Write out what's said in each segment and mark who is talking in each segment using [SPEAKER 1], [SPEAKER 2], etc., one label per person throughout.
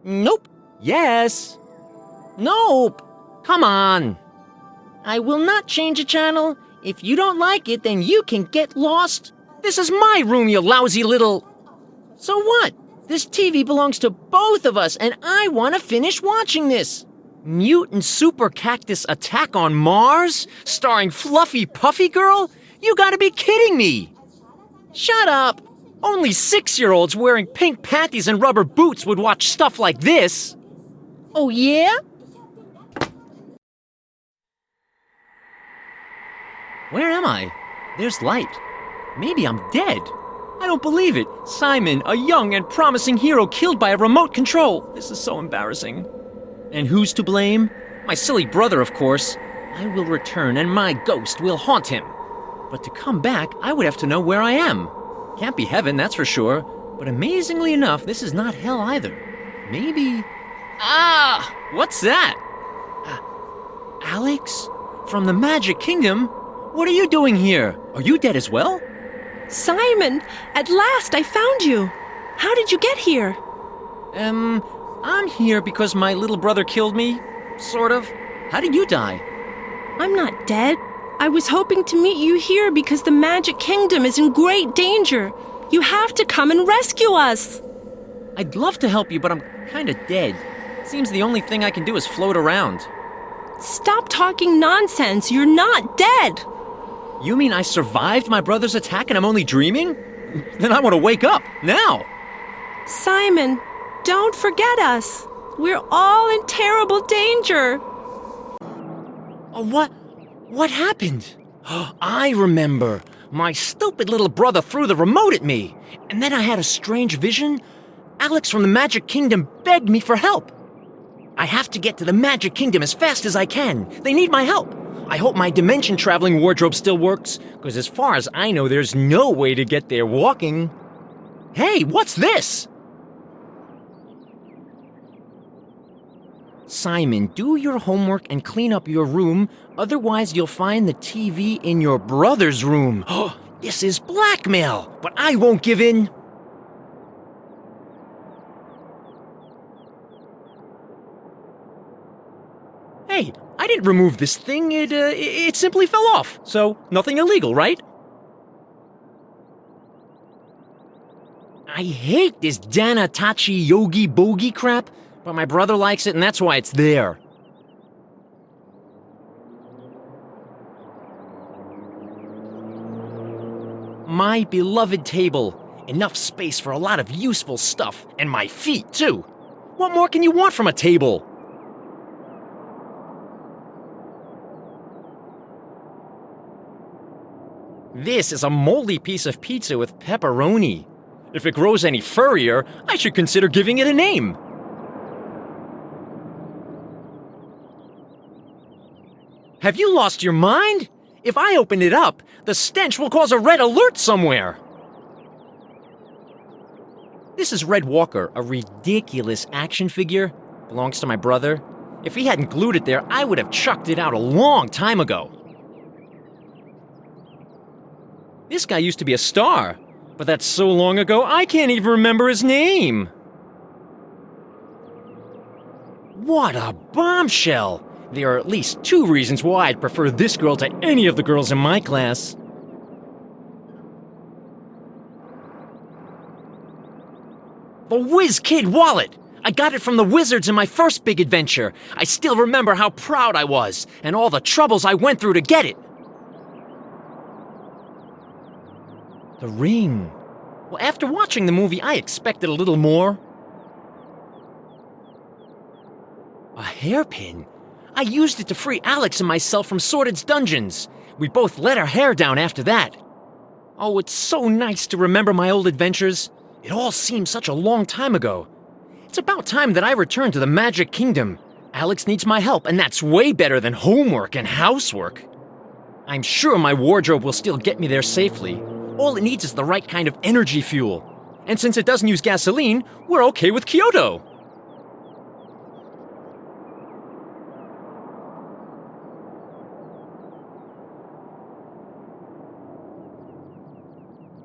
[SPEAKER 1] Nope.
[SPEAKER 2] Yes.
[SPEAKER 1] Nope.
[SPEAKER 2] Come on.
[SPEAKER 1] I will not change a channel. If you don't like it, then you can get lost.
[SPEAKER 2] This is my room, you lousy little...
[SPEAKER 1] So what? This TV belongs to both of us, and I want to finish watching this.
[SPEAKER 2] Mutant Super Cactus Attack on Mars? Starring Fluffy Puffy Girl? You gotta be kidding me!
[SPEAKER 1] Shut up!
[SPEAKER 2] Only 6-year-olds wearing pink panties and rubber boots would watch stuff like this!
[SPEAKER 1] Oh yeah?
[SPEAKER 2] Where am I? There's light. Maybe I'm dead. I don't believe it. Simon, a young and promising hero killed by a remote control. This is so embarrassing. And who's to blame? My silly brother, of course. I will return and my ghost will haunt him. But to come back, I would have to know where I am. Can't be heaven, that's for sure. But amazingly enough, this is not hell either. Maybe... Ah! What's that? Alex? From the Magic Kingdom? What are you doing here? Are you dead as well?
[SPEAKER 3] Simon, at last I found you. How did you get here?
[SPEAKER 2] I'm here because my little brother killed me, sort of. How did you die?
[SPEAKER 3] I'm not dead. I was hoping to meet you here because the Magic Kingdom is in great danger. You have to come and rescue us.
[SPEAKER 2] I'd love to help you, but I'm kinda dead. Seems the only thing I can do is float around.
[SPEAKER 3] Stop talking nonsense. You're not dead.
[SPEAKER 2] You mean I survived my brother's attack and I'm only dreaming? Then I want to wake up, now!
[SPEAKER 3] Simon, don't forget us. We're all in terrible danger.
[SPEAKER 2] Oh, what happened? I remember. My stupid little brother threw the remote at me. And then I had a strange vision. Alex from the Magic Kingdom begged me for help. I have to get to the Magic Kingdom as fast as I can. They need my help. I hope my dimension-traveling wardrobe still works, because as far as I know, there's no way to get there walking. Hey, what's this? Simon, do your homework and clean up your room, otherwise you'll find the TV in your brother's room. Oh, this is blackmail, but I won't give in. Hey, I didn't remove this thing, it simply fell off, so nothing illegal, right? I hate this Dana Tachi Yogi Bogi crap, but my brother likes it and that's why it's there. My beloved table. Enough space for a lot of useful stuff, and my feet too. What more can you want from a table? This is a moldy piece of pizza with pepperoni. If it grows any furrier, I should consider giving it a name. Have you lost your mind? If I open it up, the stench will cause a red alert somewhere. This is Red Walker, a ridiculous action figure. Belongs to my brother. If he hadn't glued it there, I would have chucked it out a long time ago. This guy used to be a star, but that's so long ago I can't even remember his name. What a bombshell! There are at least 2 reasons why I'd prefer this girl to any of the girls in my class. The Whiz Kid wallet! I got it from the wizards in my first big adventure. I still remember how proud I was, and all the troubles I went through to get it. The ring. Well, after watching the movie, I expected a little more. A hairpin? I used it to free Alex and myself from Sordid's dungeons. We both let our hair down after that. Oh, it's so nice to remember my old adventures. It all seems such a long time ago. It's about time that I return to the Magic Kingdom. Alex needs my help, and that's way better than homework and housework. I'm sure my wardrobe will still get me there safely. All it needs is the right kind of energy fuel. And since it doesn't use gasoline, we're okay with Kyoto.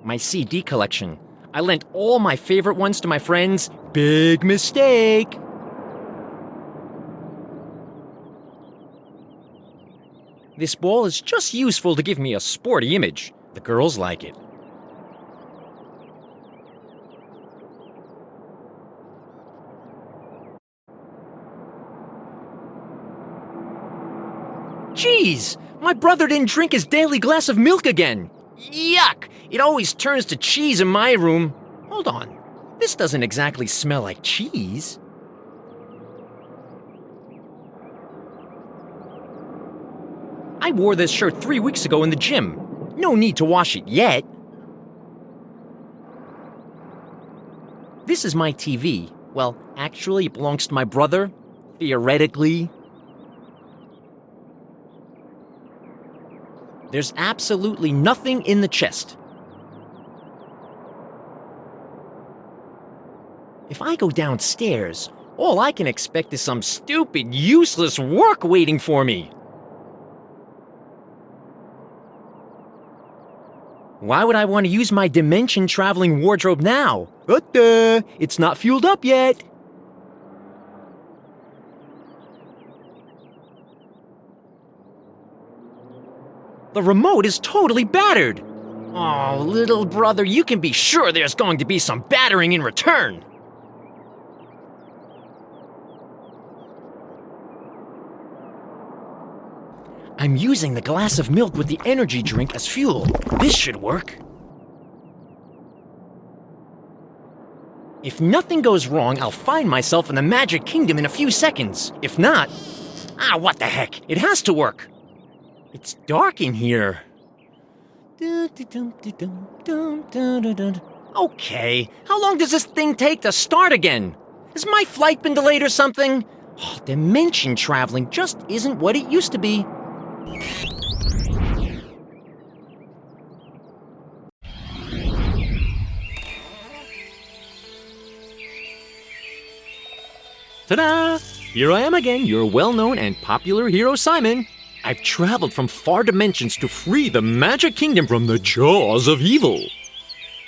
[SPEAKER 2] My CD collection. I lent all my favorite ones to my friends. Big mistake! This ball is just useful to give me a sporty image. The girls like it. Jeez! My brother didn't drink his daily glass of milk again! Yuck! It always turns to cheese in my room. Hold on. This doesn't exactly smell like cheese. I wore this shirt 3 weeks ago in the gym. No need to wash it yet. This is my TV. Well, actually, it belongs to my brother. Theoretically. There's absolutely nothing in the chest. If I go downstairs, all I can expect is some stupid, useless work waiting for me. Why would I want to use my dimension-traveling wardrobe now? It's not fueled up yet. The remote is totally battered. Oh, little brother, you can be sure there's going to be some battering in return. I'm using the glass of milk with the energy drink as fuel. This should work. If nothing goes wrong, I'll find myself in the Magic Kingdom in a few seconds. If not... what the heck? It has to work. It's dark in here. Okay, how long does this thing take to start again? Has my flight been delayed or something? Oh, dimension traveling just isn't what it used to be. Ta-da! Here I am again, your well-known and popular hero Symon. I've traveled from far dimensions to free the Magic Kingdom from the jaws of evil.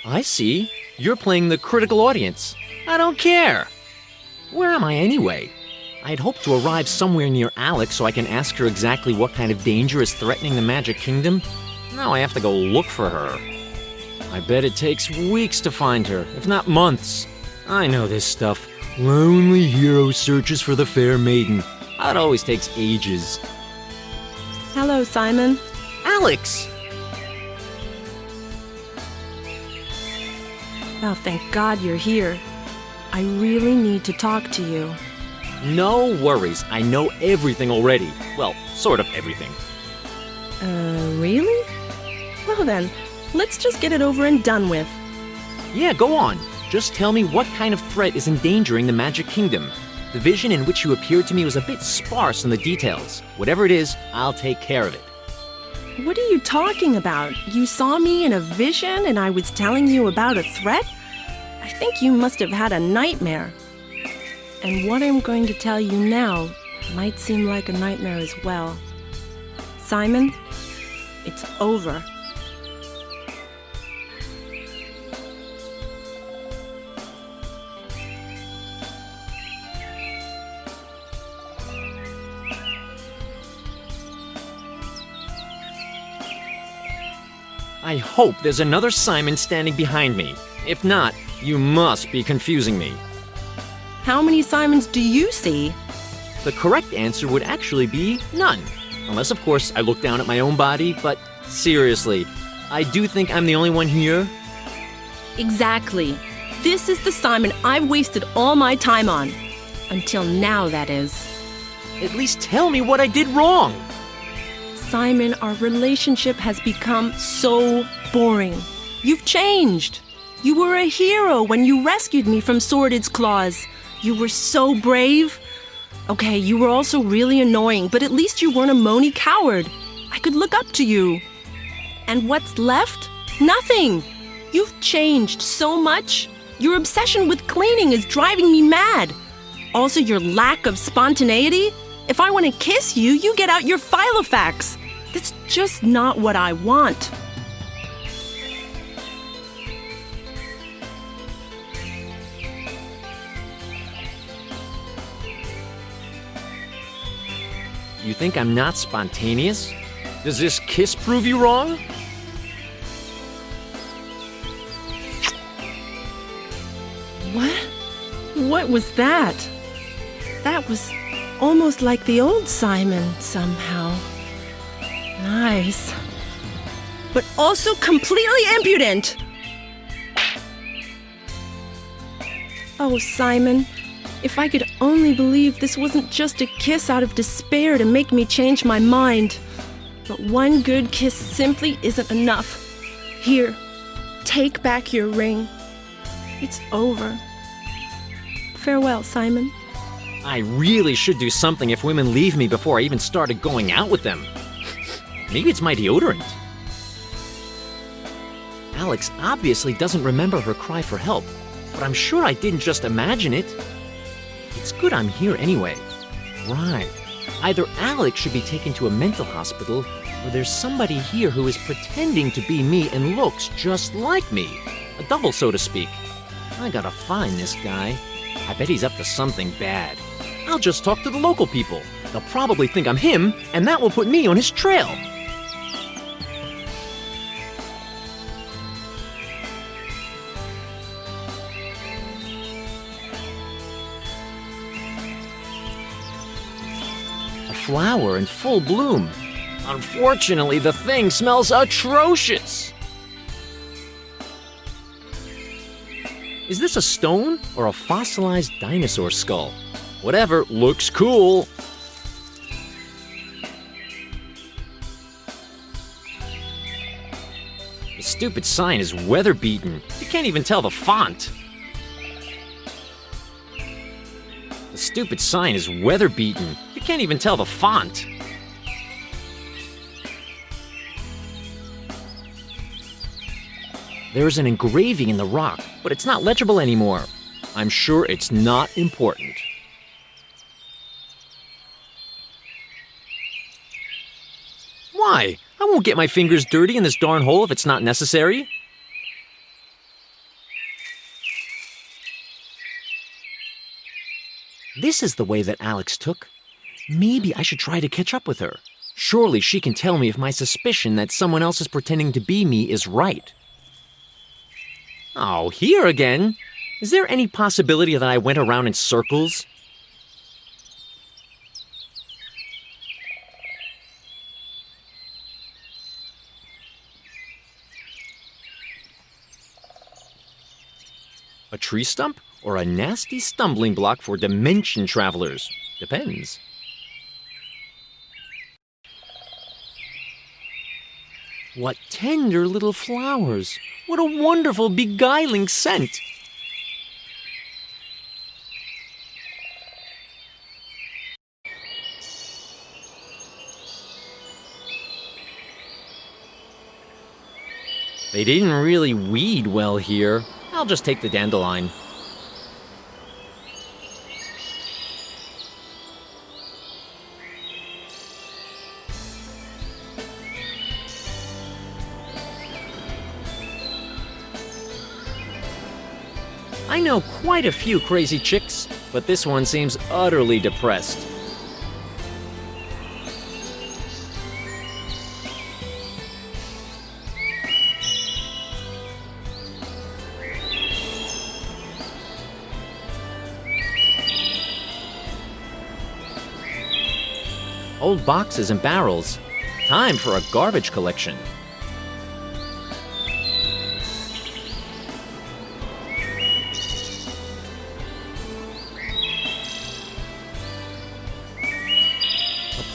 [SPEAKER 2] I see. You're playing the critical audience. I don't care. Where am I anyway? I'd hoped to arrive somewhere near Alex so I can ask her exactly what kind of danger is threatening the Magic Kingdom. Now I have to go look for her. I bet it takes weeks to find her, if not months. I know this stuff. Lonely hero searches for the fair maiden. It always takes ages.
[SPEAKER 3] Hello, Symon.
[SPEAKER 2] Alex!
[SPEAKER 3] Oh, thank God you're here. I really need to talk to you.
[SPEAKER 2] No worries, I know everything already. Well, sort of everything.
[SPEAKER 3] Really? Well then, let's just get it over and done with.
[SPEAKER 2] Yeah, go on. Just tell me what kind of threat is endangering the Magic Kingdom. The vision in which you appeared to me was a bit sparse in the details. Whatever it is, I'll take care of it.
[SPEAKER 3] What are you talking about? You saw me in a vision and I was telling you about a threat? I think you must have had a nightmare. And what I'm going to tell you now might seem like a nightmare as well. Symon, it's over.
[SPEAKER 2] I hope there's another Symon standing behind me. If not, you must be confusing me.
[SPEAKER 3] How many Symons do you see?
[SPEAKER 2] The correct answer would actually be none. Unless, of course, I look down at my own body, but seriously, I do think I'm the only one here.
[SPEAKER 3] Exactly. This is the Symon I've wasted all my time on. Until now, that is.
[SPEAKER 2] At least tell me what I did wrong.
[SPEAKER 3] Symon, our relationship has become so boring. You've changed. You were a hero when you rescued me from Sordid's claws. You were so brave. Okay, you were also really annoying, but at least you weren't a moany coward. I could look up to you. And what's left? Nothing. You've changed so much. Your obsession with cleaning is driving me mad. Also, your lack of spontaneity. If I want to kiss you, you get out your Filofax. That's just not what I want.
[SPEAKER 2] You think I'm not spontaneous? Does this kiss prove you wrong?
[SPEAKER 3] What? What was that? That was almost like the old Simon, somehow. Nice. But also completely impudent! Oh, Simon, if I could only believe this wasn't just a kiss out of despair to make me change my mind. But one good kiss simply isn't enough. Here, take back your ring. It's over. Farewell, Simon.
[SPEAKER 2] I really should do something if women leave me before I even started going out with them. Maybe it's my deodorant. Alex obviously doesn't remember her cry for help, but I'm sure I didn't just imagine it. It's good I'm here anyway. Right. Either Alex should be taken to a mental hospital, or there's somebody here who is pretending to be me and looks just like me. A double, so to speak. I gotta find this guy. I bet he's up to something bad. I'll just talk to the local people. They'll probably think I'm him, and that will put me on his trail. A flower in full bloom. Unfortunately, the thing smells atrocious. Is this a stone or a fossilized dinosaur skull? Whatever, looks cool. The stupid sign is weather-beaten. You can't even tell the font. The stupid sign is weather-beaten. You can't even tell the font. There's an engraving in the rock, but it's not legible anymore. I'm sure it's not important. Why? I won't get my fingers dirty in this darn hole if it's not necessary. This is the way that Alex took. Maybe I should try to catch up with her. Surely she can tell me if my suspicion that someone else is pretending to be me is right. Oh, here again? Is there any possibility that I went around in circles? A tree stump or a nasty stumbling block for dimension travelers? Depends. What tender little flowers! What a wonderful, beguiling scent! They didn't really weed well here. I'll just take the dandelion. I know quite a few crazy chicks, but this one seems utterly depressed. Old boxes and barrels. Time for a garbage collection.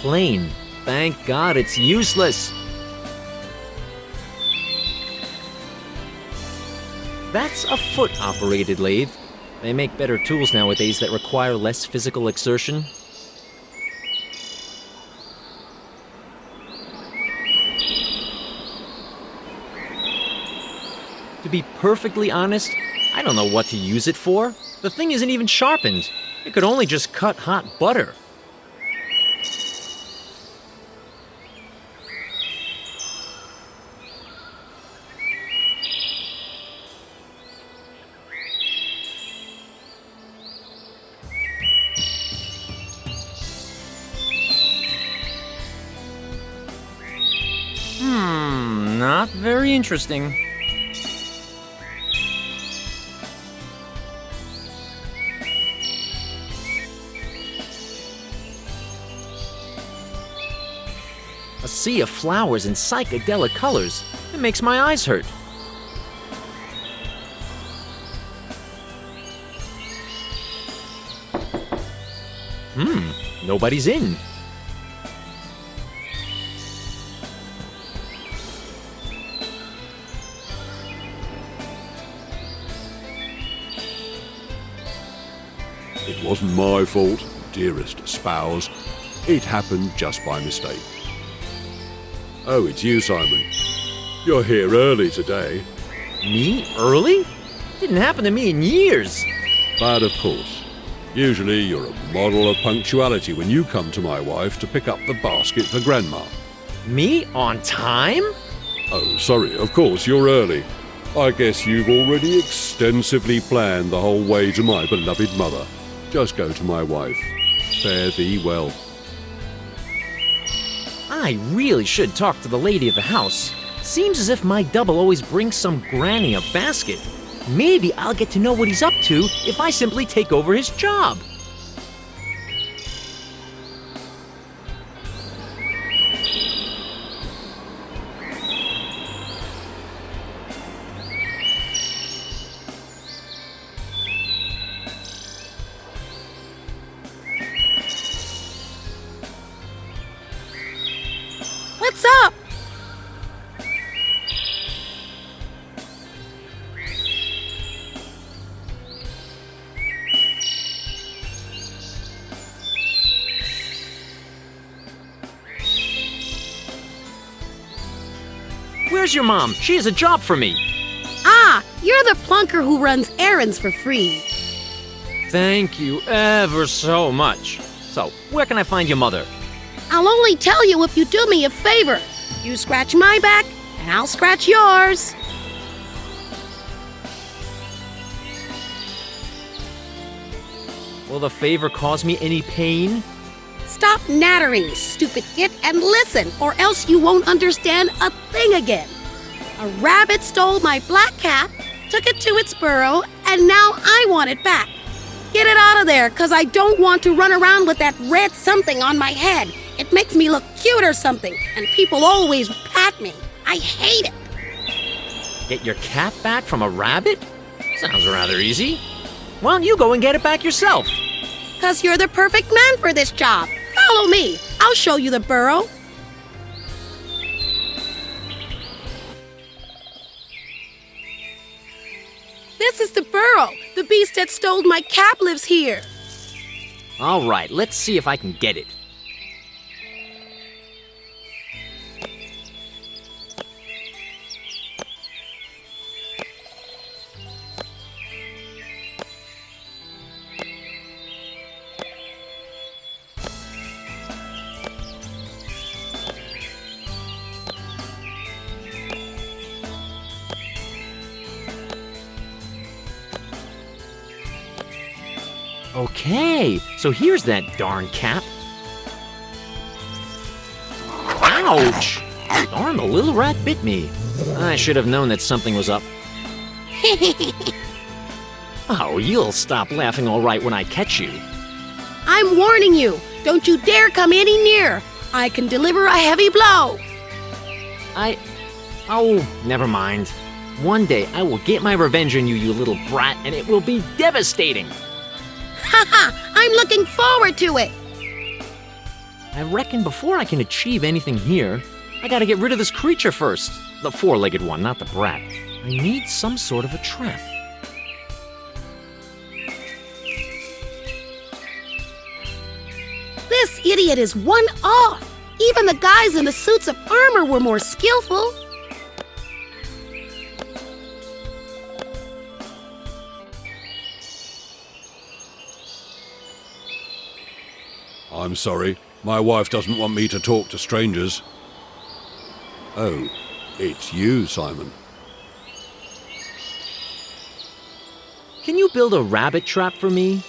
[SPEAKER 2] Plane. Thank God it's useless. That's a foot-operated lathe. They make better tools nowadays that require less physical exertion. To be perfectly honest, I don't know what to use it for. The thing isn't even sharpened. It could only just cut hot butter. very interesting. A sea of flowers in psychedelic colors. It makes my eyes hurt. Nobody's in.
[SPEAKER 4] It wasn't my fault, dearest spouse. It happened just by mistake. Oh, it's you, Simon. You're here early today.
[SPEAKER 2] Me? Early? Didn't happen to me in years.
[SPEAKER 4] But of course, usually you're a model of punctuality when you come to my wife to pick up the basket for Grandma.
[SPEAKER 2] Me? On time?
[SPEAKER 4] Oh, sorry, of course, you're early. I guess you've already extensively planned the whole way to my beloved mother. Just go to my wife. Fare thee well.
[SPEAKER 2] I really should talk to the lady of the house. Seems as if my double always brings some granny a basket. Maybe I'll get to know what he's up to if I simply take over his job.
[SPEAKER 5] What's up?
[SPEAKER 2] Where's your mom? She has a job for me.
[SPEAKER 5] Ah, you're the plunker who runs errands for free.
[SPEAKER 2] Thank you ever so much. So, where can I find your mother?
[SPEAKER 5] I'll only tell you if you do me a favor. You scratch my back, and I'll scratch yours.
[SPEAKER 2] Will the favor cause me any pain?
[SPEAKER 5] Stop nattering, stupid git, and listen, or else you won't understand a thing again. A rabbit stole my black cap, took it to its burrow, and now I want it back. Get it out of there, 'cause I don't want to run around with that red something on my head. It makes me look cute or something, and people always pat me. I hate it.
[SPEAKER 2] Get your cap back from a rabbit? Sounds rather easy. Why don't you go and get it back yourself?
[SPEAKER 5] 'Cause you're the perfect man for this job. Follow me. I'll show you the burrow. This is the burrow. The beast that stole my cap lives here.
[SPEAKER 2] All right, let's see if I can get it. Okay, so here's that darn cap. Ouch! Darn, the little rat bit me. I should have known that something was up. Oh, you'll stop laughing all right when I catch you.
[SPEAKER 5] I'm warning you. Don't you dare come any near. I can deliver a heavy blow.
[SPEAKER 2] Oh, never mind. One day I will get my revenge on you, you little brat, and it will be devastating.
[SPEAKER 5] Haha, I'm looking forward to it.
[SPEAKER 2] I reckon before I can achieve anything here, I gotta get rid of this creature first. The four-legged one, not the brat. I need some sort of a trap.
[SPEAKER 5] This idiot is one off. Even the guys in the suits of armor were more skillful.
[SPEAKER 4] I'm sorry. My wife doesn't want me to talk to strangers. Oh, it's you, Simon.
[SPEAKER 2] Can you build a rabbit trap for me?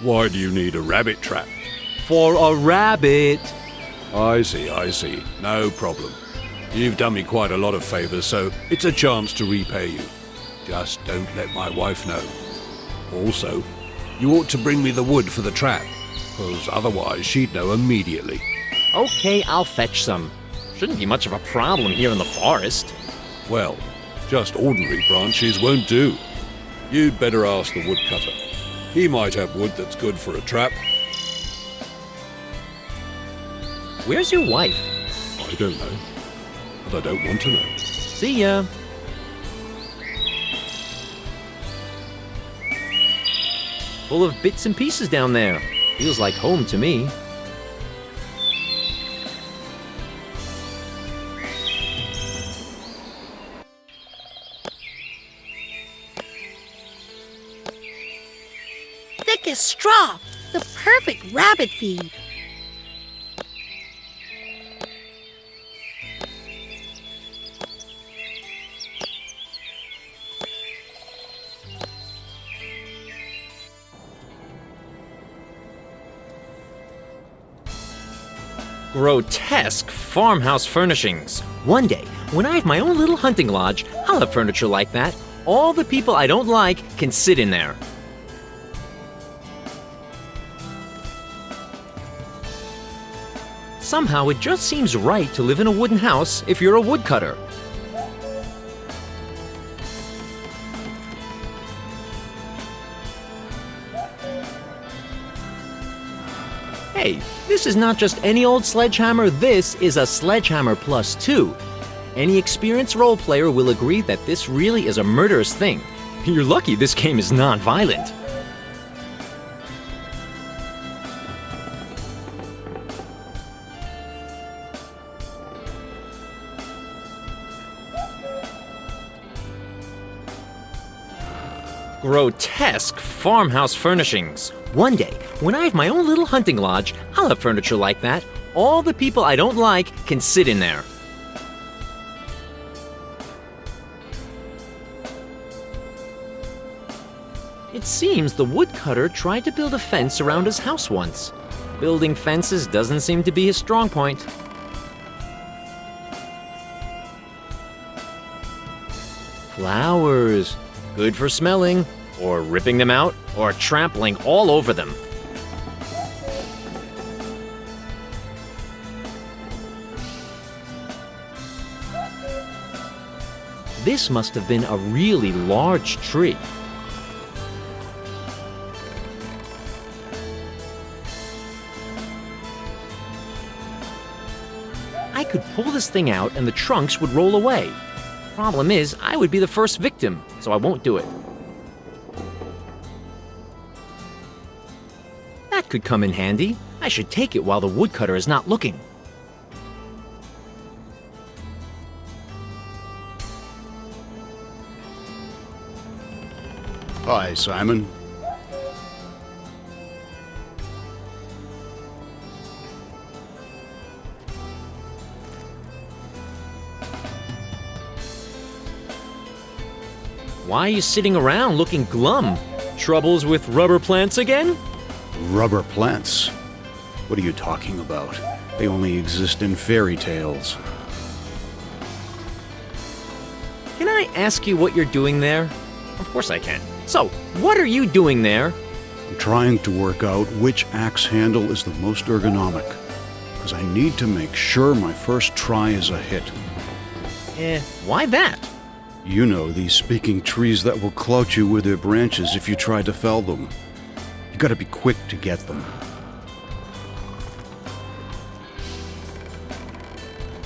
[SPEAKER 4] Why do you need a rabbit trap?
[SPEAKER 2] For a rabbit.
[SPEAKER 4] I see. No problem. You've done me quite a lot of favors, so it's a chance to repay you. Just don't let my wife know. Also, you ought to bring me the wood for the trap, because otherwise she'd know immediately.
[SPEAKER 2] Okay, I'll fetch some. Shouldn't be much of a problem here in the forest.
[SPEAKER 4] Well, just ordinary branches won't do. You'd better ask the woodcutter. He might have wood that's good for a trap.
[SPEAKER 2] Where's your wife?
[SPEAKER 4] I don't know. But I don't want to know.
[SPEAKER 2] See ya. Full of bits and pieces down there. Feels like home to me.
[SPEAKER 5] Thick as straw, the perfect rabbit feed.
[SPEAKER 2] Grotesque farmhouse furnishings. One day, when I have my own little hunting lodge, I'll have furniture like that. All the people I don't like can sit in there. Somehow it just seems right to live in a wooden house if you're a woodcutter. Hey, this is not just any old sledgehammer, this is a sledgehammer plus 2. Any experienced role player will agree that this really is a murderous thing. You're lucky this game is non-violent. Grotesque farmhouse furnishings. One day, when I have my own little hunting lodge, I'll have furniture like that. All the people I don't like can sit in there. It seems the woodcutter tried to build a fence around his house once. Building fences doesn't seem to be his strong point. Flowers. Good for smelling, or ripping them out, or trampling all over them. This must have been a really large tree. I could pull this thing out and the trunks would roll away. Problem is, I would be the first victim, so I won't do it. That could come in handy. I should take it while the woodcutter is not looking.
[SPEAKER 6] Hi, Simon.
[SPEAKER 2] Why are you sitting around looking glum? Troubles with rubber plants again?
[SPEAKER 6] Rubber plants? What are you talking about? They only exist in fairy tales.
[SPEAKER 2] Can I ask you what you're doing there? Of course I can. So, what are you doing there?
[SPEAKER 6] I'm trying to work out which axe handle is the most ergonomic, because I need to make sure my first try is a hit.
[SPEAKER 2] Why that?
[SPEAKER 6] You know, these speaking trees that will clout you with their branches if you try to fell them. You gotta be quick to get them.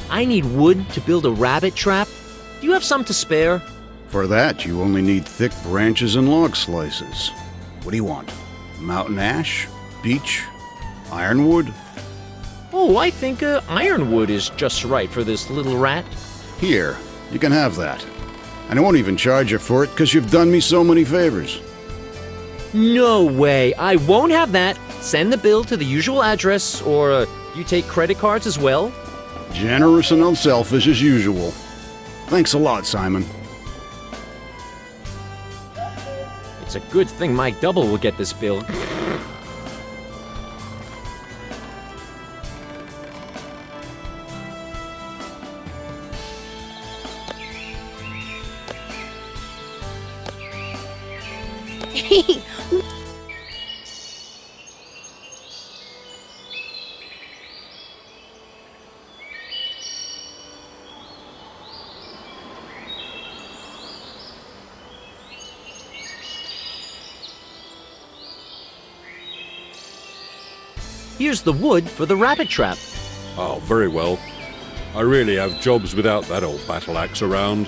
[SPEAKER 2] I need wood to build a rabbit trap. Do you have some to spare?
[SPEAKER 6] For that, you only need thick branches and log slices. What do you want? Mountain ash? Beech? Ironwood?
[SPEAKER 2] Oh, I think ironwood is just right for this little rat.
[SPEAKER 6] Here, you can have that. And I won't even charge you for it because you've done me so many favors.
[SPEAKER 2] No way, I won't have that. Send the bill to the usual address, or you take credit cards as well?
[SPEAKER 6] Generous and unselfish as usual. Thanks a lot, Simon.
[SPEAKER 2] It's a good thing my double will get this bill. Here's the wood for the rabbit trap.
[SPEAKER 4] Oh, very well. I really have jobs without that old battle axe around.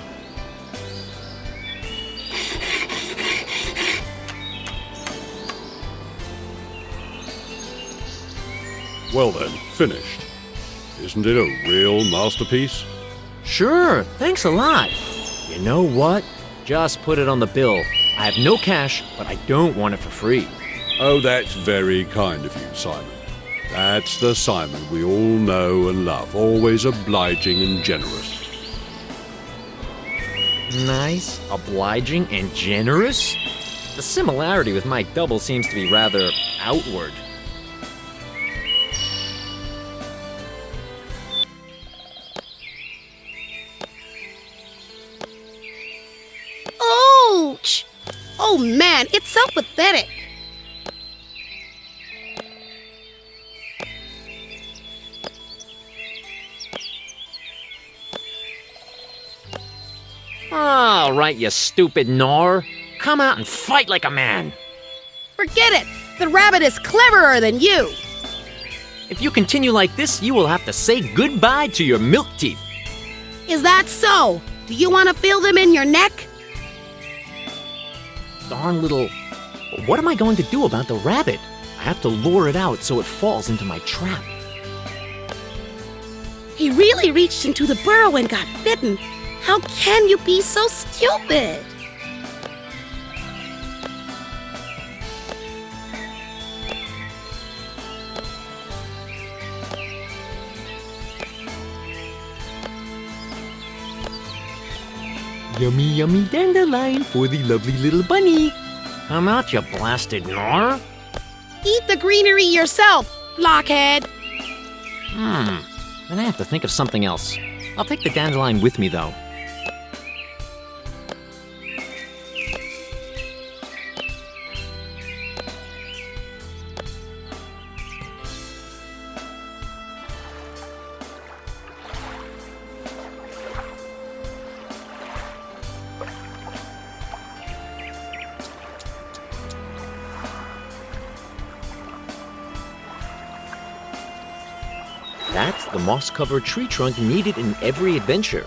[SPEAKER 4] Well then, finished. Isn't it a real masterpiece?
[SPEAKER 2] Sure, thanks a lot. You know what? Just put it on the bill. I have no cash, but I don't want it for free.
[SPEAKER 4] Oh, that's very kind of you, Simon. That's the Simon we all know and love, always obliging and generous.
[SPEAKER 2] Nice, obliging, and generous? The similarity with my double seems to be rather outward.
[SPEAKER 5] Ouch! Oh man, it's so pathetic.
[SPEAKER 2] All right, you stupid gnawer. Come out and fight like a man.
[SPEAKER 5] Forget it! The rabbit is cleverer than you!
[SPEAKER 2] If you continue like this, you will have to say goodbye to your milk teeth.
[SPEAKER 5] Is that so? Do you want to feel them in your neck?
[SPEAKER 2] Darn little... What am I going to do about the rabbit? I have to lure it out so it falls into my trap.
[SPEAKER 5] He really reached into the burrow and got bitten. How can you be so stupid?
[SPEAKER 2] Yummy, yummy dandelion for the lovely little bunny. Come out, you blasted gnawer.
[SPEAKER 5] Eat the greenery yourself, blockhead.
[SPEAKER 2] Then I have to think of something else. I'll take the dandelion with me, though. That's the moss-covered tree trunk needed in every adventure.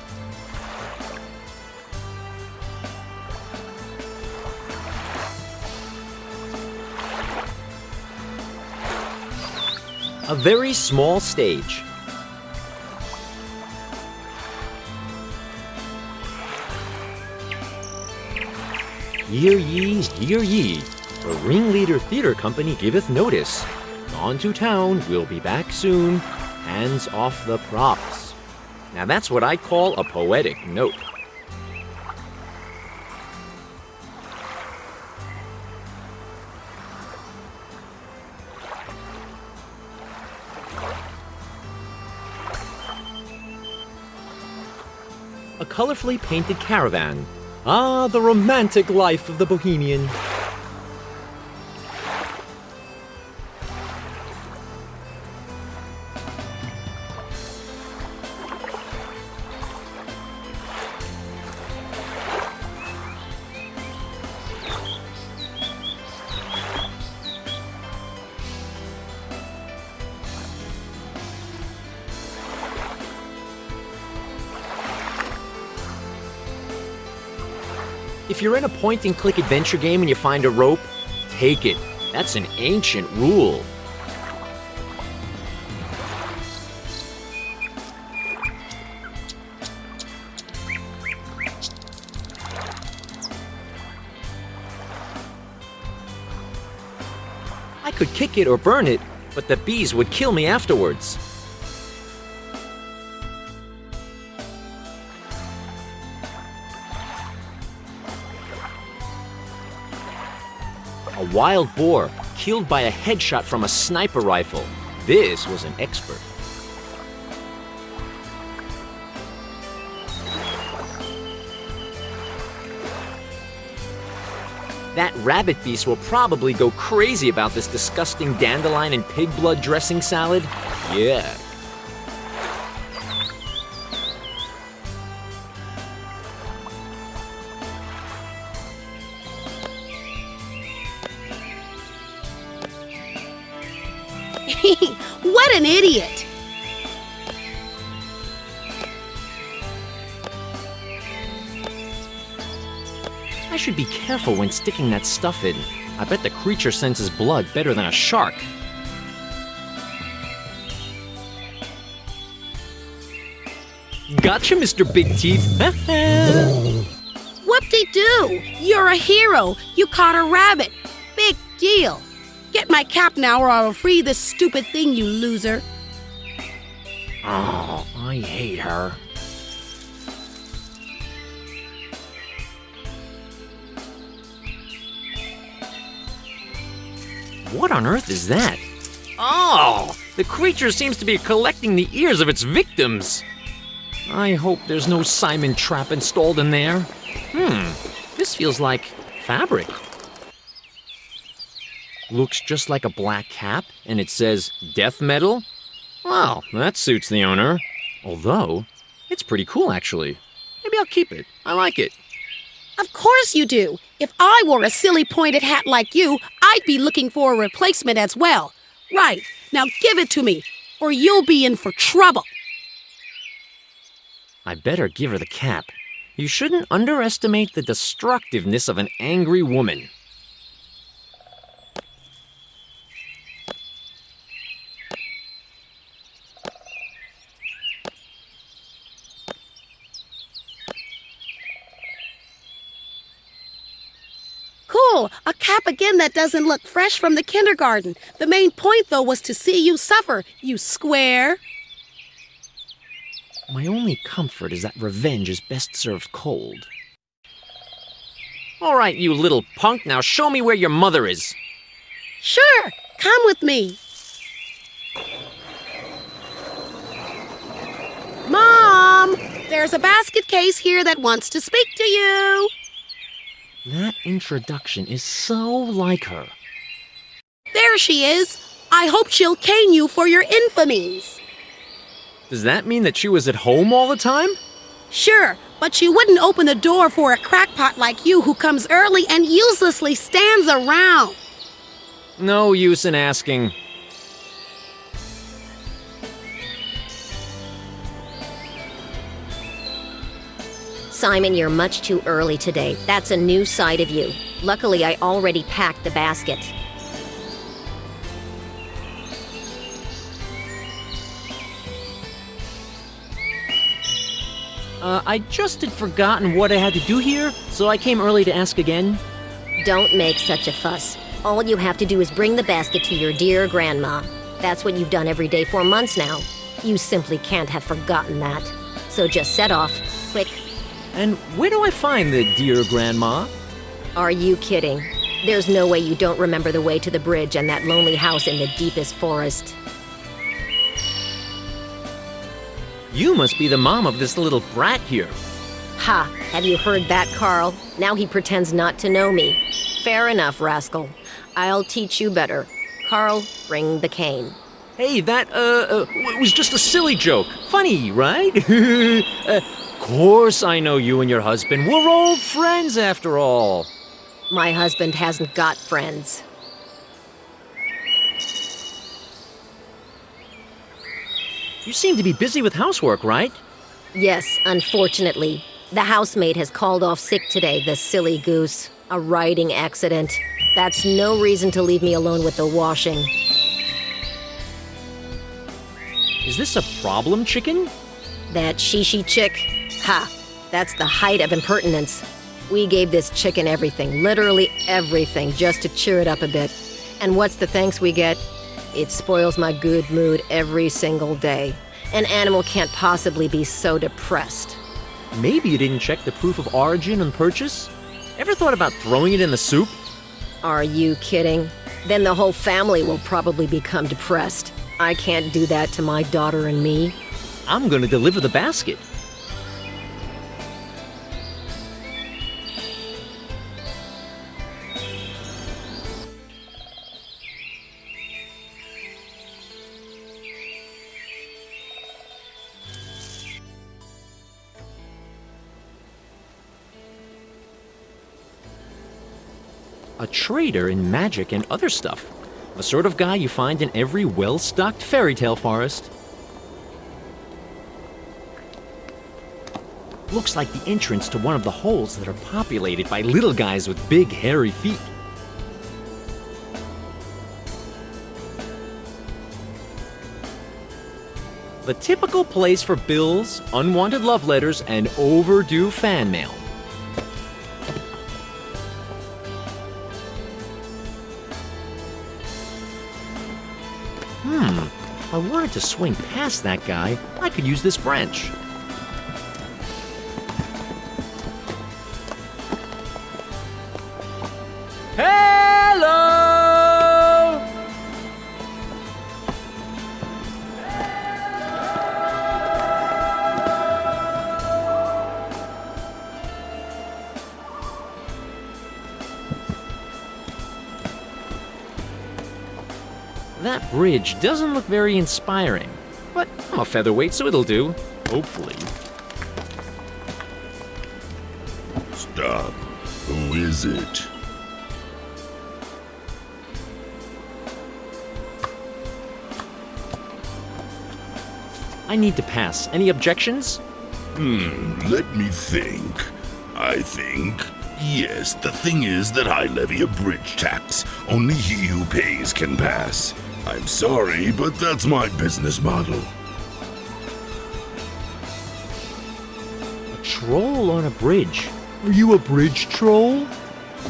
[SPEAKER 2] A very small stage. Hear ye, hear ye. The Ringleader Theater Company giveth notice. Gone to town, we'll be back soon. Hands off the props. Now that's what I call a poetic note. A colorfully painted caravan. Ah, the romantic life of the Bohemian. If you're in a point-and-click adventure game and you find a rope, take it. That's an ancient rule. I could kick it or burn it, but the bees would kill me afterwards. A wild boar killed by a headshot from a sniper rifle. This was an expert. That rabbit beast will probably go crazy about this disgusting dandelion and pig blood dressing salad. Yeah.
[SPEAKER 5] What an idiot!
[SPEAKER 2] I should be careful when sticking that stuff in. I bet the creature senses blood better than a shark. Gotcha, Mr. Big Teeth.
[SPEAKER 5] Whoop-de-doo! You're a hero! You caught a rabbit! Big deal! Get my cap now or I'll free this stupid thing, you loser!
[SPEAKER 2] Oh, I hate her. What on earth is that? Oh, the creature seems to be collecting the ears of its victims. I hope there's no Simon trap installed in there. This feels like fabric. Looks just like a black cap, and it says death metal. Well, that suits the owner. Although, it's pretty cool actually. Maybe I'll keep it. I like it.
[SPEAKER 5] Of course you do! If I wore a silly pointed hat like you, I'd be looking for a replacement as well. Right, now give it to me, or you'll be in for trouble.
[SPEAKER 2] I better give her the cap. You shouldn't underestimate the destructiveness of an angry woman.
[SPEAKER 5] Cool, a cap again that doesn't look fresh from the kindergarten. The main point, though, was to see you suffer, you square.
[SPEAKER 2] My only comfort is that revenge is best served cold. All right, you little punk, now show me where your mother is.
[SPEAKER 5] Sure, come with me. Mom, there's a basket case here that wants to speak to you.
[SPEAKER 2] That introduction is so like her.
[SPEAKER 5] There she is. I hope she'll cane you for your infamies.
[SPEAKER 2] Does that mean that she was at home all the time?
[SPEAKER 5] Sure, but she wouldn't open the door for a crackpot like you who comes early and uselessly stands around.
[SPEAKER 2] No use in asking.
[SPEAKER 7] Simon, you're much too early today. That's a new side of you. Luckily, I already packed the basket.
[SPEAKER 2] I just had forgotten what I had to do here, so I came early to ask again.
[SPEAKER 7] Don't make such a fuss. All you have to do is bring the basket to your dear grandma. That's what you've done every day for months now. You simply can't have forgotten that. So just set off, quick.
[SPEAKER 2] And where do I find the dear grandma?
[SPEAKER 7] Are you kidding? There's no way you don't remember the way to the bridge and that lonely house in the deepest forest.
[SPEAKER 2] You must be the mom of this little brat here.
[SPEAKER 7] Ha! Have you heard that, Carl? Now he pretends not to know me. Fair enough, rascal. I'll teach you better. Carl, bring the cane.
[SPEAKER 2] Hey, that, was just a silly joke. Funny, right? Course I know you and your husband. We're old friends after all.
[SPEAKER 7] My husband hasn't got friends.
[SPEAKER 2] You seem to be busy with housework, right?
[SPEAKER 7] Yes, unfortunately. The housemaid has called off sick today, the silly goose. A riding accident. That's no reason to leave me alone with the washing.
[SPEAKER 2] Is this a problem, chicken?
[SPEAKER 7] That she chick? Ha! That's the height of impertinence. We gave this chicken everything, literally everything, just to cheer it up a bit. And what's the thanks we get? It spoils my good mood every single day. An animal can't possibly be so depressed.
[SPEAKER 2] Maybe you didn't check the proof of origin on purchase? Ever thought about throwing it in the soup?
[SPEAKER 7] Are you kidding? Then the whole family will probably become depressed. I can't do that to my daughter and me.
[SPEAKER 2] I'm gonna deliver the basket. A trader in magic and other stuff. The sort of guy you find in every well-stocked fairy tale forest. Looks like the entrance to one of the holes that are populated by little guys with big, hairy feet. The typical place for bills, unwanted love letters, and overdue fan mail. If I wanted to swing past that guy, I could use this branch. Hello! That bridge doesn't look very inspiring, but I'm a featherweight, so it'll do. Hopefully.
[SPEAKER 8] Stop. Who is it?
[SPEAKER 2] I need to pass. Any objections?
[SPEAKER 8] Let me think. I think... Yes, the thing is that I levy a bridge tax. Only he who pays can pass. I'm sorry, but that's my business model.
[SPEAKER 2] A troll on a bridge. Are you a bridge troll?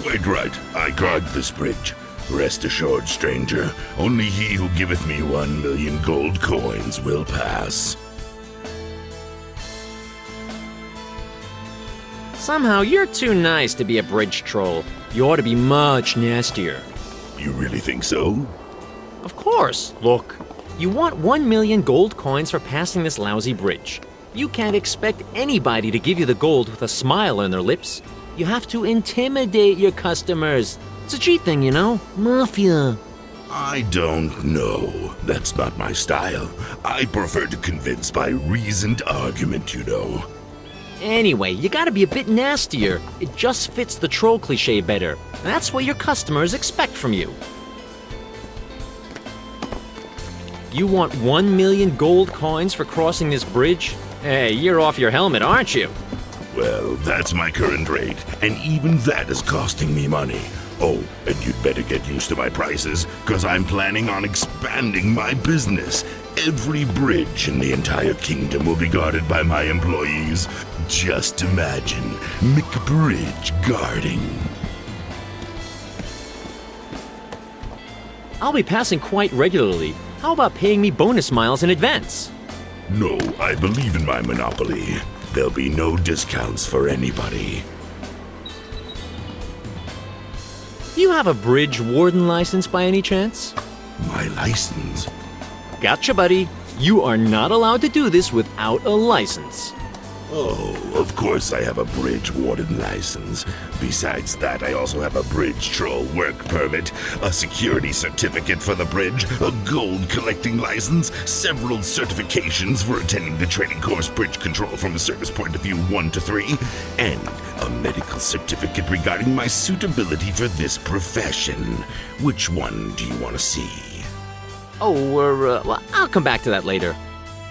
[SPEAKER 8] Quite right. I guard this bridge. Rest assured, stranger, only he who giveth me 1,000,000 gold coins will pass.
[SPEAKER 2] Somehow you're too nice to be a bridge troll. You ought to be much nastier.
[SPEAKER 8] You really think so?
[SPEAKER 2] Of course. Look, you want 1,000,000 gold coins for passing this lousy bridge. You can't expect anybody to give you the gold with a smile on their lips. You have to intimidate your customers. It's a cheat thing, you know? Mafia.
[SPEAKER 8] I don't know. That's not my style. I prefer to convince by reasoned argument, you know.
[SPEAKER 2] Anyway, you gotta be a bit nastier. It just fits the troll cliche better. That's what your customers expect from you. You want 1,000,000 gold coins for crossing this bridge? Hey, you're off your helmet, aren't you?
[SPEAKER 8] Well, that's my current rate, and even that is costing me money. Oh, and you'd better get used to my prices, because I'm planning on expanding my business. Every bridge in the entire kingdom will be guarded by my employees. Just imagine McBridge guarding.
[SPEAKER 2] I'll be passing quite regularly. How about paying me bonus miles in advance?
[SPEAKER 8] No, I believe in my monopoly. There'll be no discounts for anybody.
[SPEAKER 2] You have a bridge warden license by any chance?
[SPEAKER 8] My license?
[SPEAKER 2] Gotcha, buddy. You are not allowed to do this without a license.
[SPEAKER 8] Oh, of course I have a bridge warden license. Besides that, I also have a bridge troll work permit, a security certificate for the bridge, a gold collecting license, several certifications for attending the training course Bridge Control from a service point of view 1 to 3, and a medical certificate regarding my suitability for this profession. Which one do you want to see?
[SPEAKER 2] Oh, well, I'll come back to that later.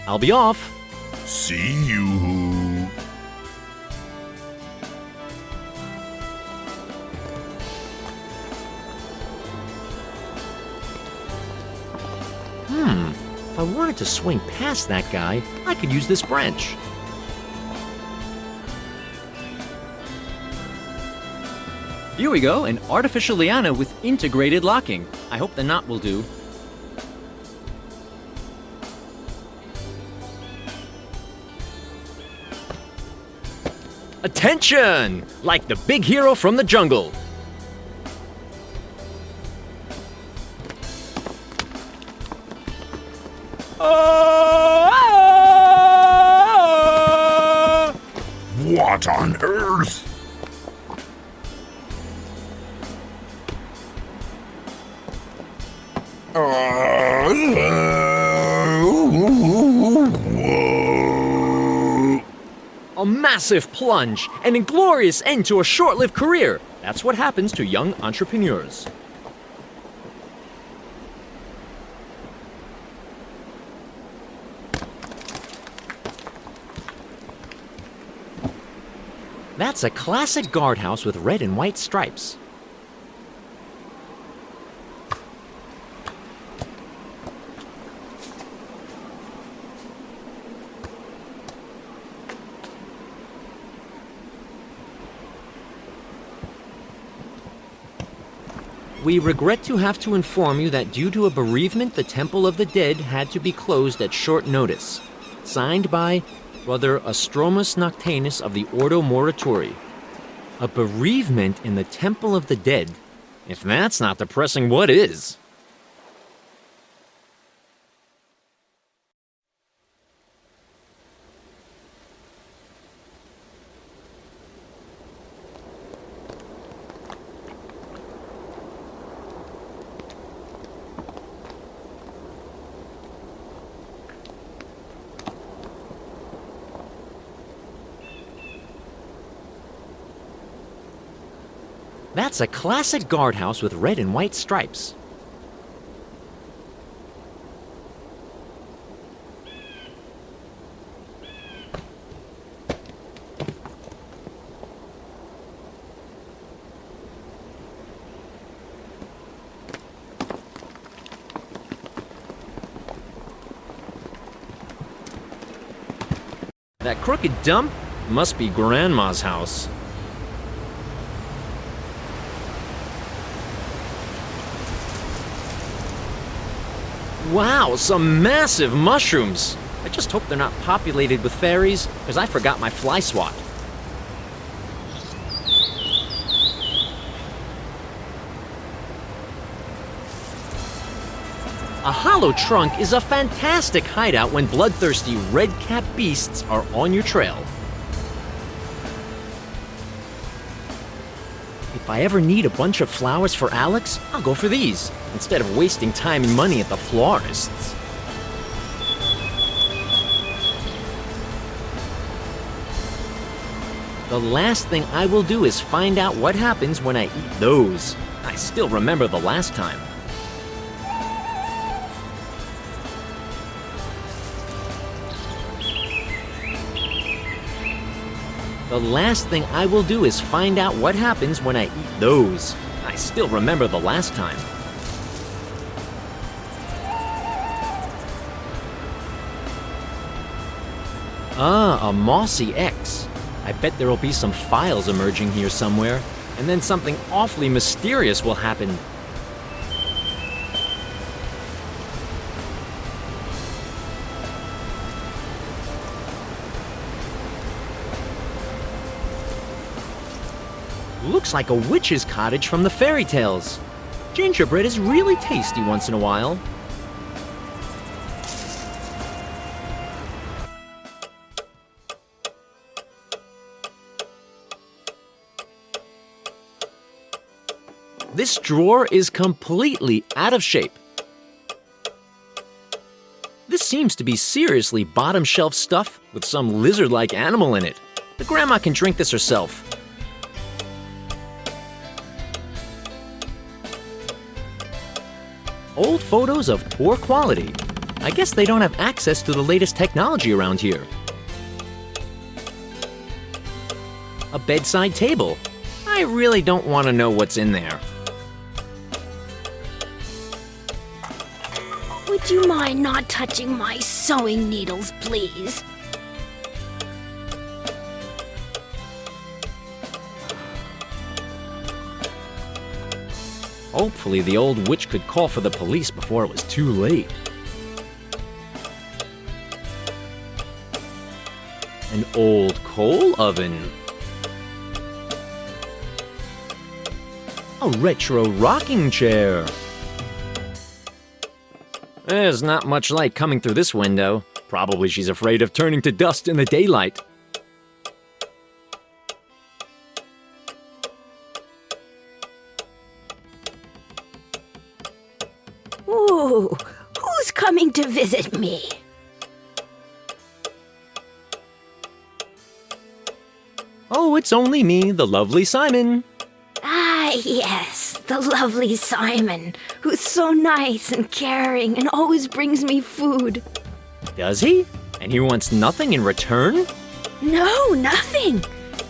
[SPEAKER 2] I'll be off.
[SPEAKER 8] See you.
[SPEAKER 2] If I wanted to swing past that guy, I could use this branch.
[SPEAKER 9] Here we go, an artificial liana with integrated locking. I hope the knot will do.
[SPEAKER 2] Attention! Like the big hero from the jungle.
[SPEAKER 8] What on earth?
[SPEAKER 2] A massive plunge, an inglorious end to a short-lived career. That's what happens to young entrepreneurs. That's a classic guardhouse with red and white stripes. We regret to have to inform you that due to a bereavement, the Temple of the Dead had to be closed at short notice. Signed by Brother Astromus Noctanus of the Ordo Moratori. A bereavement in the Temple of the Dead? If that's not depressing, what is? That's a classic guardhouse with red and white stripes. That crooked dump must be Grandma's house. Wow, some massive mushrooms! I just hope they're not populated with fairies, because I forgot my fly swat. A hollow trunk is a fantastic hideout when bloodthirsty red-capped beasts are on your trail. If I ever need a bunch of flowers for Alex, I'll go for these, instead of wasting time and money at the florist's. The last thing I will do is find out what happens when I eat those. I still remember the last time. The last thing I will do is find out what happens when I eat those. I still remember the last time. Ah, a mossy X. I bet there'll be some files emerging here somewhere, and then something awfully mysterious will happen. Looks like a witch's cottage from the fairy tales. Gingerbread is really tasty once in a while. This drawer is completely out of shape. This seems to be seriously bottom shelf stuff with some lizard-like animal in it. The grandma can drink this herself. Old photos of poor quality. I guess they don't have access to the latest technology around here. A bedside table. I really don't want to know what's in there.
[SPEAKER 10] Would you mind not touching my sewing needles, please?
[SPEAKER 2] Hopefully the old witch could call for the police before it was too late. An old coal oven. A retro rocking chair. There's not much light coming through this window. Probably she's afraid of turning to dust in the daylight.
[SPEAKER 10] Ooh, who's coming to visit me?
[SPEAKER 2] Oh, it's only me, the lovely Symon.
[SPEAKER 10] Ah, yes, the lovely Symon, who's so nice and caring and always brings me food.
[SPEAKER 2] Does he? And he wants nothing in return?
[SPEAKER 10] No, nothing.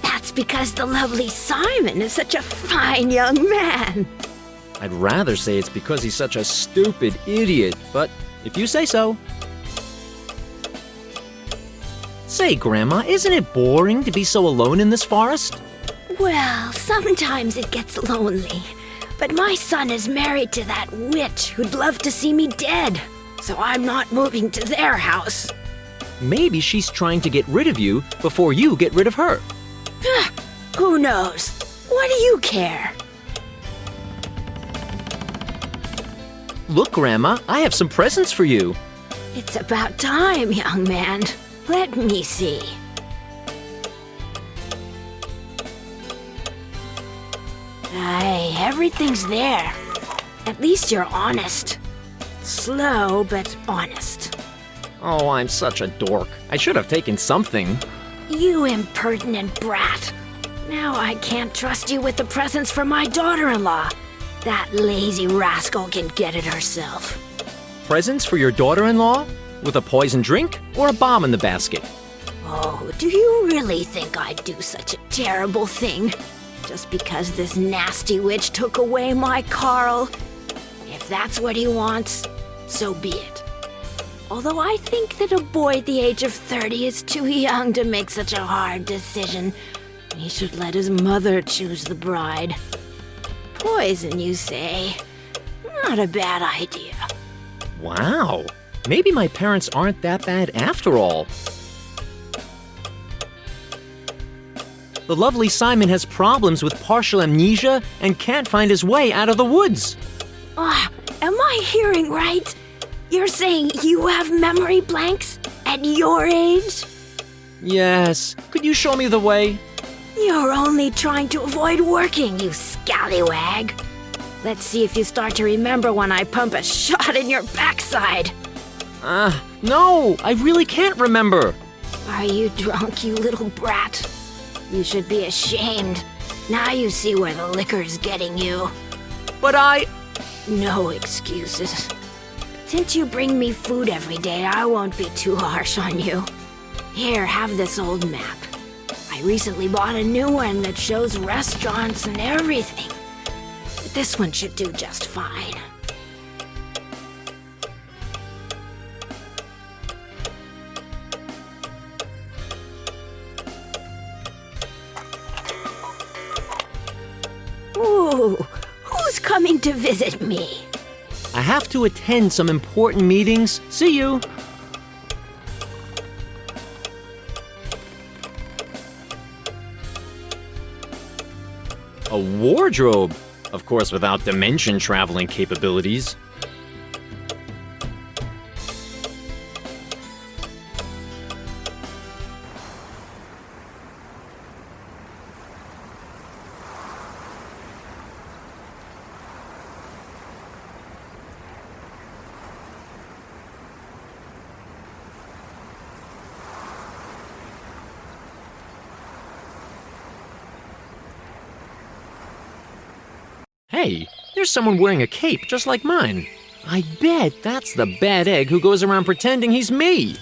[SPEAKER 10] That's That's because the lovely Simon is such a fine young man.
[SPEAKER 2] I'd rather say it's because he's such a stupid idiot, but if you say so. Say, Grandma, isn't it boring to be so alone in this forest?
[SPEAKER 10] Well, sometimes it gets lonely. But my son is married to that witch who'd love to see me dead. So I'm not moving to their house.
[SPEAKER 2] Maybe she's trying to get rid of you before you get rid of her.
[SPEAKER 10] Who knows? What do you care?
[SPEAKER 2] Look, Grandma, I have some presents for you.
[SPEAKER 10] It's about time, young man. Let me see. Aye, everything's there. At least you're honest. Slow, but honest.
[SPEAKER 2] Oh, I'm such a dork. I should have taken something.
[SPEAKER 10] You impertinent brat. Now I can't trust you with the presents for my daughter-in-law. That lazy rascal can get it herself.
[SPEAKER 2] Presents for your daughter-in-law? With a poison drink or a bomb in the basket?
[SPEAKER 10] Oh, do you really think I'd do such a terrible thing? Just because this nasty witch took away my Carl? If that's what he wants, so be it. Although I think that a boy at the age of 30 is too young to make such a hard decision. He should let his mother choose the bride. Poison, you say? Not a bad idea.
[SPEAKER 2] Wow. Maybe my parents aren't that bad after all. The lovely Simon has problems with partial amnesia and can't find his way out of the woods.
[SPEAKER 10] Am I hearing right? You're saying you have memory blanks at your age?
[SPEAKER 2] Yes. Could you show me the way?
[SPEAKER 10] You're only trying to avoid working, you scallywag. Let's see if you start to remember when I pump a shot in your backside.
[SPEAKER 2] No, I really can't remember.
[SPEAKER 10] Are you drunk, you little brat? You should be ashamed. Now you see where the liquor's getting you.
[SPEAKER 2] But
[SPEAKER 10] No excuses. Since you bring me food every day, I won't be too harsh on you. Here, have this old map. I recently bought a new one that shows restaurants and everything. But this one should do just fine. Ooh, who's coming to visit me?
[SPEAKER 2] I have to attend some important meetings. See you. A wardrobe. Of course, without dimension traveling capabilities. Hey, there's someone wearing a cape just like mine. I bet that's the bad egg who goes around pretending he's me.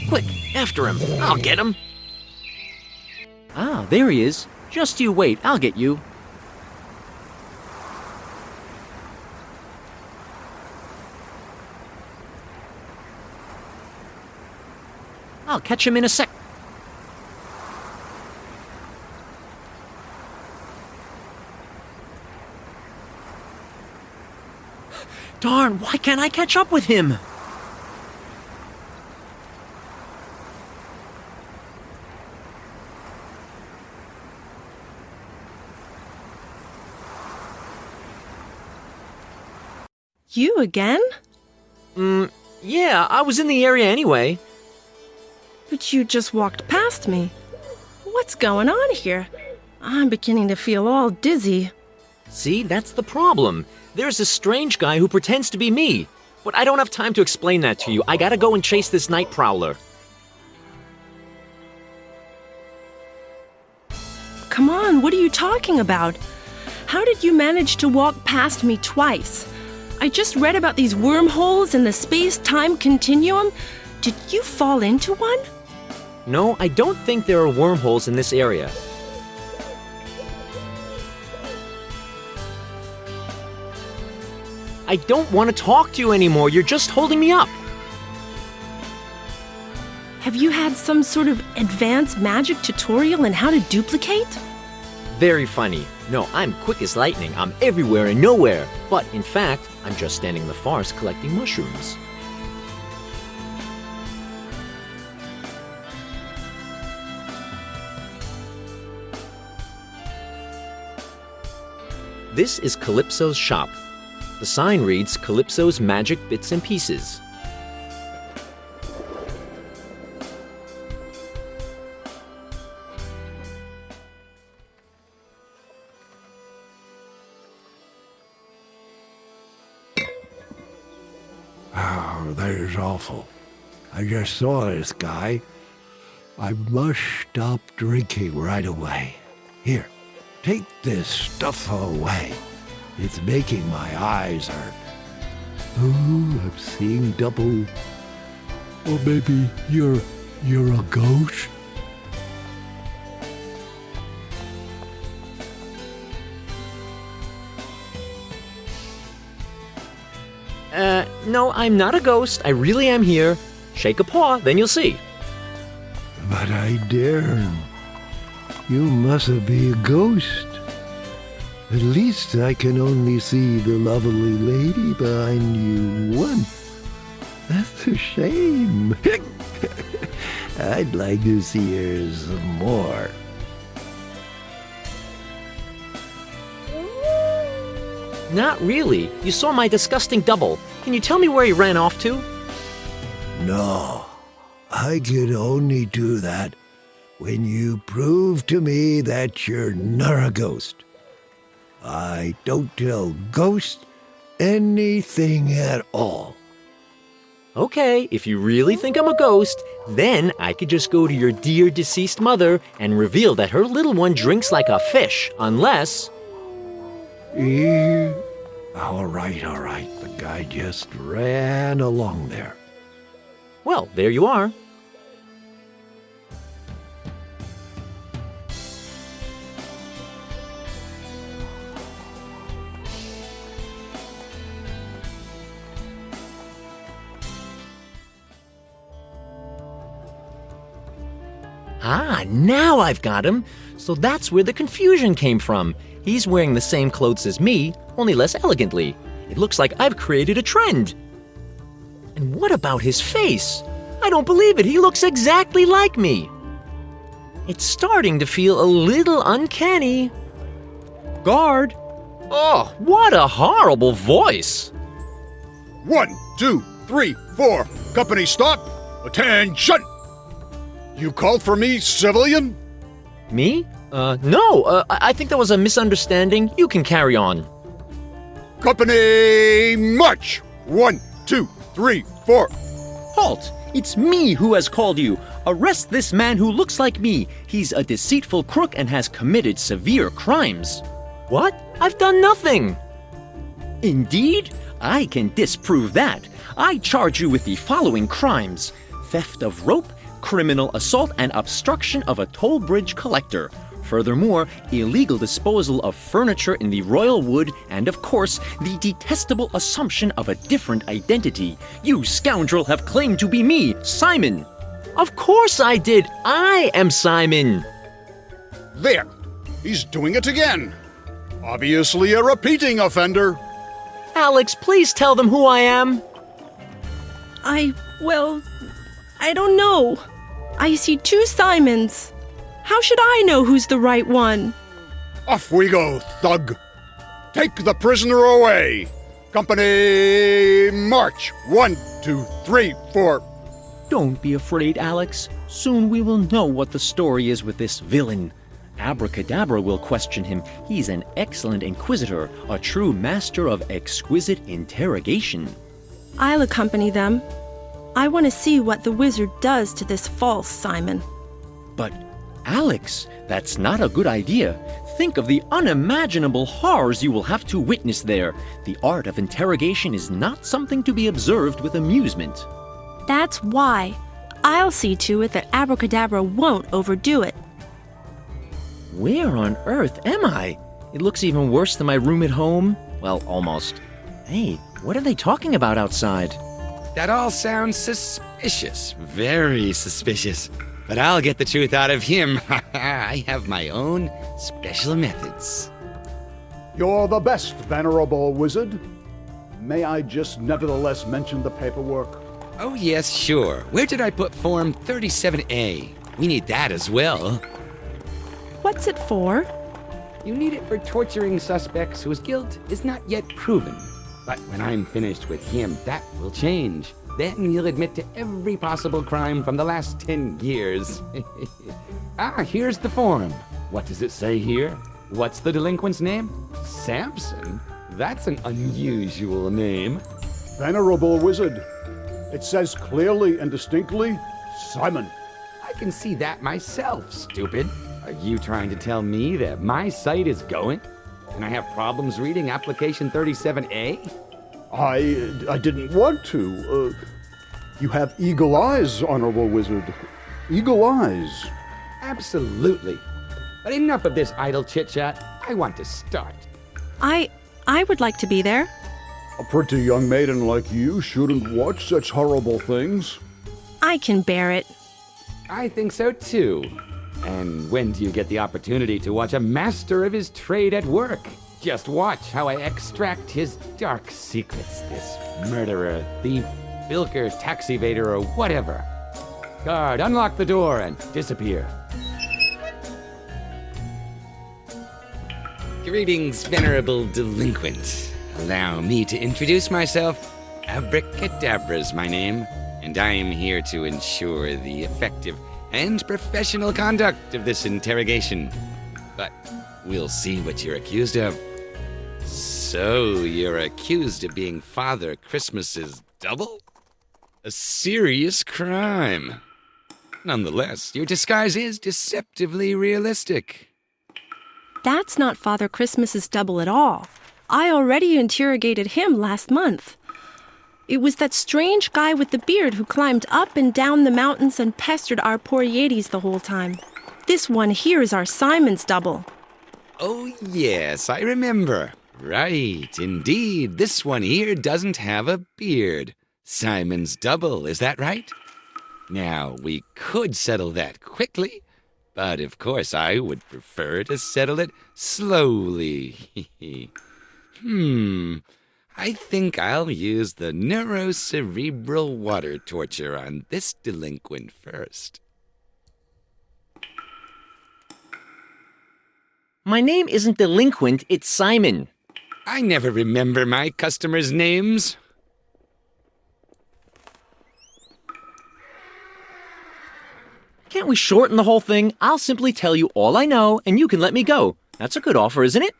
[SPEAKER 2] Quick, after him. I'll get him. Ah, there he is. Just you wait, I'll get you. I'll catch him in a sec. Darn, why can't I catch up with him?
[SPEAKER 3] You again?
[SPEAKER 2] Yeah, I was in the area anyway.
[SPEAKER 3] But you just walked past me. What's going on here? I'm beginning to feel all dizzy.
[SPEAKER 2] See, that's the problem. There's a strange guy who pretends to be me. But I don't have time to explain that to you. I gotta go and chase this night prowler.
[SPEAKER 3] Come on, what are you talking about? How did you manage to walk past me twice? I just read about these wormholes in the space-time continuum. Did you fall into one?
[SPEAKER 2] No, I don't think there are wormholes in this area. I don't want to talk to you anymore. You're just holding me up.
[SPEAKER 3] Have you had some sort of advanced magic tutorial in how to duplicate?
[SPEAKER 2] Very funny. No, I'm quick as lightning. I'm everywhere and nowhere. But in fact, I'm just standing in the forest collecting mushrooms. This is Calypso's shop. The sign reads Calypso's Magic Bits and Pieces.
[SPEAKER 4] Oh, that is awful. I just saw this guy. I must stop drinking right away. Here, take this stuff away. It's making my eyes hurt. Oh, I'm seeing double. Or maybe you're a ghost?
[SPEAKER 2] No, I'm not a ghost. I really am here. Shake a paw, then you'll see.
[SPEAKER 4] But I daren't. You mustn't be a ghost. At least I can only see the lovely lady behind you once. That's a shame. I'd like to see her some more.
[SPEAKER 2] Not really. You saw my disgusting double. Can you tell me where he ran off to?
[SPEAKER 4] No, I could only do that when you prove to me that you're not a ghost. I don't tell ghosts anything at all.
[SPEAKER 2] Okay, if you really think I'm a ghost, then I could just go to your dear deceased mother and reveal that her little one drinks like a fish, unless...
[SPEAKER 4] All right. The guy just ran along there.
[SPEAKER 2] Well, there you are. Ah, now I've got him. So that's where the confusion came from. He's wearing the same clothes as me, only less elegantly. It looks like I've created a trend. And what about his face? I don't believe it. He looks exactly like me. It's starting to feel a little uncanny. Guard! Oh, what a horrible voice!
[SPEAKER 6] 1, 2, 3, 4. Company stop. Attention! You called for me, civilian?
[SPEAKER 2] Me? No, I think that was a misunderstanding. You can carry on.
[SPEAKER 6] Company march! 1, 2, 3, 4.
[SPEAKER 9] Halt! It's me who has called you. Arrest this man who looks like me. He's a deceitful crook and has committed severe crimes.
[SPEAKER 2] What? I've done nothing.
[SPEAKER 9] Indeed? I can disprove that. I charge you with the following crimes: theft of rope, criminal assault, and obstruction of a toll bridge collector. Furthermore, illegal disposal of furniture in the royal wood, and of course, the detestable assumption of a different identity. You scoundrel have claimed to be me, Simon.
[SPEAKER 2] Of course I did. I am Simon.
[SPEAKER 6] There. He's doing it again. Obviously a repeating offender.
[SPEAKER 2] Alex, please tell them who I am.
[SPEAKER 3] I don't know. I see two Simons. How should I know who's the right one?
[SPEAKER 6] Off we go, thug. Take the prisoner away. Company march. 1, 2, 3, 4.
[SPEAKER 9] Don't be afraid, Alex. Soon we will know what the story is with this villain. Abracadabra will question him. He's an excellent inquisitor, a true master of exquisite interrogation.
[SPEAKER 3] I'll accompany them. I want to see what the wizard does to this false Simon.
[SPEAKER 9] But, Alex, that's not a good idea. Think of the unimaginable horrors you will have to witness there. The art of interrogation is not something to be observed with amusement.
[SPEAKER 3] That's why. I'll see to it that Abracadabra won't overdo it.
[SPEAKER 2] Where on earth am I? It looks even worse than my room at home. Well, almost. Hey, What are they talking about outside?
[SPEAKER 11] That all sounds suspicious. Very suspicious. But I'll get the truth out of him. I have my own special methods.
[SPEAKER 6] You're the best, venerable wizard. May I just nevertheless mention the paperwork?
[SPEAKER 11] Oh, yes, sure. Where did I put Form 37A? We need that as well.
[SPEAKER 3] What's it for?
[SPEAKER 11] You need it for torturing suspects whose guilt is not yet proven. But when I'm finished with him, that will change. Then you'll admit to every possible crime from the last 10 years. Here's the form. What does it say here? What's the delinquent's name? Samson? That's an unusual name.
[SPEAKER 6] Venerable wizard, it says clearly and distinctly, Simon.
[SPEAKER 11] I can see that myself, stupid. Are you trying to tell me that my sight is going? And I have problems reading application 37A?
[SPEAKER 6] I didn't want to. You have eagle eyes, honorable wizard. Eagle eyes.
[SPEAKER 11] Absolutely. But enough of this idle chit-chat. I want to start.
[SPEAKER 3] I would like to be there.
[SPEAKER 6] A pretty young maiden like you shouldn't watch such horrible things.
[SPEAKER 3] I can bear it.
[SPEAKER 11] I think so too. And when do you get the opportunity to watch a master of his trade at work? Just watch how I extract his dark secrets, this murderer, thief, bilker, tax evader, or whatever. Guard, unlock the door and disappear. Greetings, venerable delinquent. Allow me to introduce myself. Abracadabra's my name, and I am here to ensure the effective and professional conduct of this interrogation. But we'll see what you're accused of. So, you're accused of being Father Christmas's double? A serious crime. Nonetheless, your disguise is deceptively realistic.
[SPEAKER 3] That's not Father Christmas's double at all. I already interrogated him last month. It was that strange guy with the beard who climbed up and down the mountains and pestered our poor Yetis the whole time. This one here is our Simon's double.
[SPEAKER 11] Oh, yes, I remember. Right, indeed. This one here doesn't have a beard. Simon's double, is that right? Now, we could settle that quickly, but of course I would prefer to settle it slowly. I think I'll use the neurocerebral water torture on this delinquent first.
[SPEAKER 2] My name isn't Delinquent, it's Simon.
[SPEAKER 11] I never remember my customers' names.
[SPEAKER 2] Can't we shorten the whole thing? I'll simply tell you all I know, and you can let me go. That's a good offer, isn't it?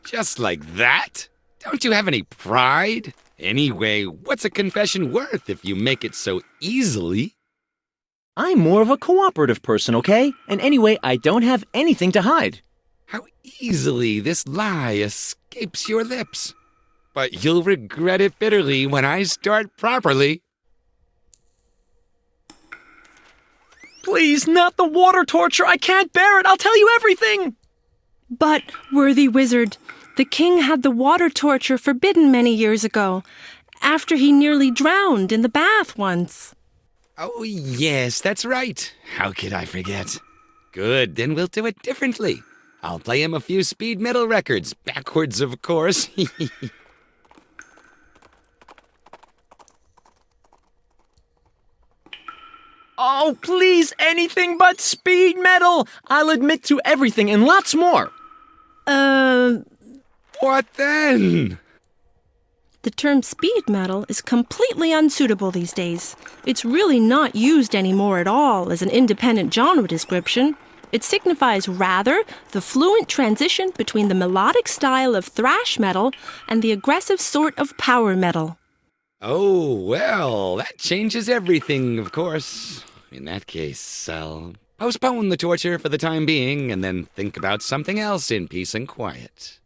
[SPEAKER 11] Just like that? Don't you have any pride? Anyway, what's a confession worth if you make it so easily?
[SPEAKER 2] I'm more of a cooperative person, okay? And anyway, I don't have anything to hide.
[SPEAKER 11] How easily this lie escapes your lips. But you'll regret it bitterly when I start properly.
[SPEAKER 2] Please, not the water torture. I can't bear it. I'll tell you everything.
[SPEAKER 3] But, worthy wizard, the king had the water torture forbidden many years ago, after he nearly drowned in the bath once.
[SPEAKER 11] Oh, yes, that's right. How could I forget? Good, then we'll do it differently. I'll play him a few speed metal records, backwards, of course.
[SPEAKER 2] Oh, please, anything but speed metal. I'll admit to everything and lots more.
[SPEAKER 11] What then?
[SPEAKER 3] The term speed metal is completely unsuitable these days. It's really not used anymore at all as an independent genre description. It signifies rather the fluent transition between the melodic style of thrash metal and the aggressive sort of power metal.
[SPEAKER 11] Oh, well, that changes everything, of course. In that case, I'll postpone the torture for the time being and then think about something else in peace and quiet.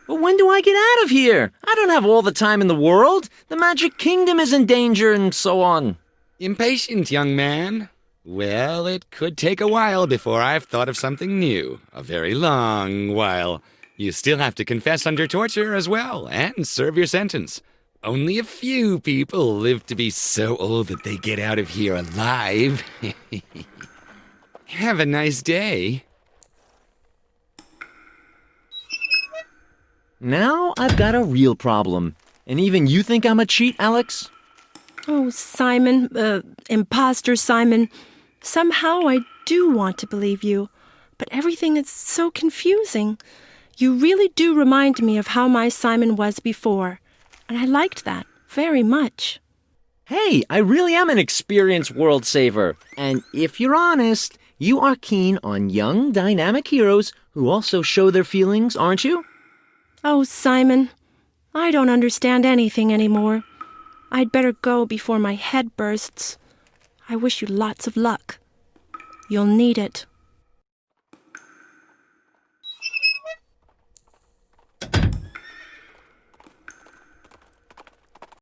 [SPEAKER 2] But when do I get out of here? I don't have all the time in the world. The Magic Kingdom is in danger and so on.
[SPEAKER 11] Impatient, young man. Well, it could take a while before I've thought of something new. A very long while. You still have to confess under torture as well and serve your sentence. Only a few people live to be so old that they get out of here alive. Have a nice day.
[SPEAKER 2] Now I've got a real problem. And even you think I'm a cheat, Alex?
[SPEAKER 3] Oh, Simon, imposter Simon. Somehow I do want to believe you, but everything is so confusing. You really do remind me of how my Simon was before, and I liked that very much.
[SPEAKER 2] Hey, I really am an experienced world saver. And if you're honest, you are keen on young, dynamic heroes who also show their feelings, aren't you?
[SPEAKER 3] Oh, Simon, I don't understand anything anymore. I'd better go before my head bursts. I wish you lots of luck. You'll need it.